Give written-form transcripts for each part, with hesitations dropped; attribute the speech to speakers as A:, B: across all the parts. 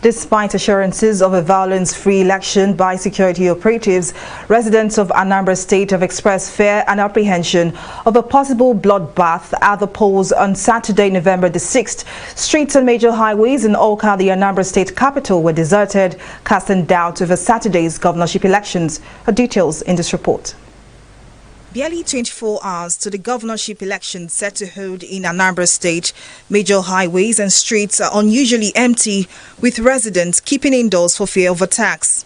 A: Despite assurances of a violence-free election by security operatives, residents of Anambra State have expressed fear and apprehension of a possible bloodbath at the polls on Saturday, November the 6th. Streets and major highways in Awka, the Anambra State capital, were deserted, casting doubt over Saturday's governorship elections. Details in this report. Barely 24 hours to the governorship election set to hold in Anambra State, major highways and streets are unusually empty, with residents keeping indoors for fear of attacks.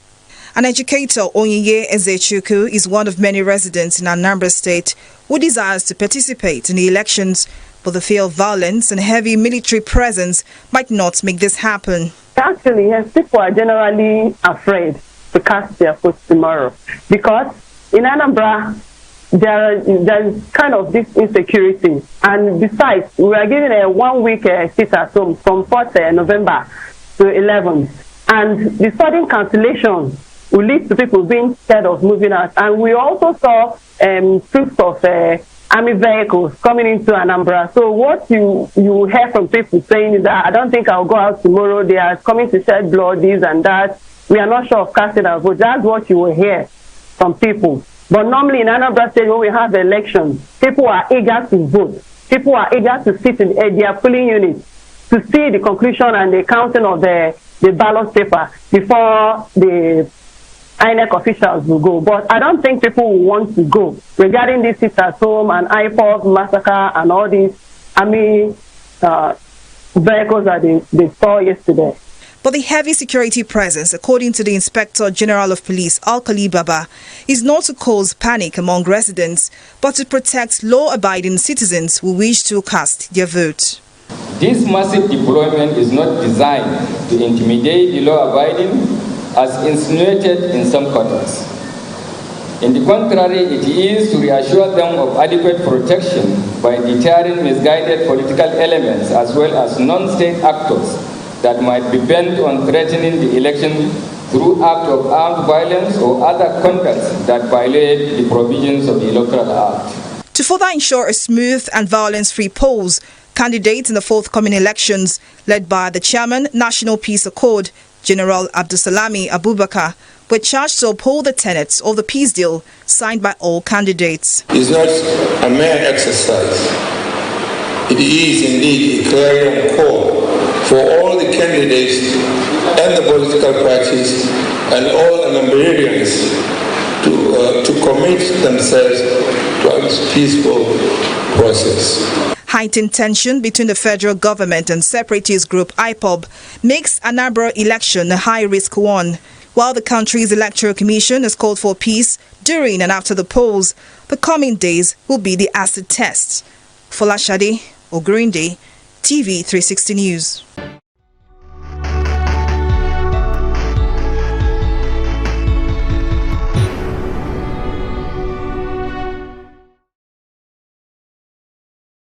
A: An educator, Onyinye Ezechuku, is one of many residents in Anambra State who desires to participate in the elections, but the fear of violence and heavy military presence might not make this happen.
B: Actually, yes, people are generally afraid to cast their votes tomorrow because in Anambra, there's kind of this insecurity, and besides, we are given a 1 week sit at home from 4th November to 11th, and the sudden cancellation will lead to people being scared of moving out. And we also saw proofs of army vehicles coming into Anambra. So what you hear from people saying is that I don't think I'll go out tomorrow, they are coming to shed blood, this and that, we are not sure of casting our vote. That's what you will hear from people. But normally in Anambra State, when we have elections, people are eager to vote. People are eager to sit in their polling units to see the conclusion and the counting of the ballot paper before the INEC officials will go. But I don't think people will want to go regarding this sit at home and IPOB massacre and all these army vehicles that they saw yesterday.
A: But the heavy security presence, according to the Inspector General of Police, Alkali Baba, is not to cause panic among residents, but to protect law-abiding citizens who wish to cast their vote.
C: This massive deployment is not designed to intimidate the law-abiding, as insinuated in some quarters. In the contrary, it is to reassure them of adequate protection by deterring misguided political elements as well as non-state actors that might be bent on threatening the election through acts of armed violence or other conduct that violate the provisions of the Electoral Act.
A: To further ensure a smooth and violence-free polls, candidates in the forthcoming elections, led by the Chairman, National Peace Accord, General Abdusalami Abubakar, were charged to uphold the tenets of the peace deal signed by all candidates.
D: It's not a mere exercise. It is indeed a clarion call for all the candidates and the political parties and all Anambrarians to commit themselves to a peaceful process.
A: Heightened tension between the federal government and separatist group IPOB makes Anambra election a high-risk one. While the country's Electoral Commission has called for peace during and after the polls, the coming days will be the acid test. Folashade Ogurinde, TV 360 News.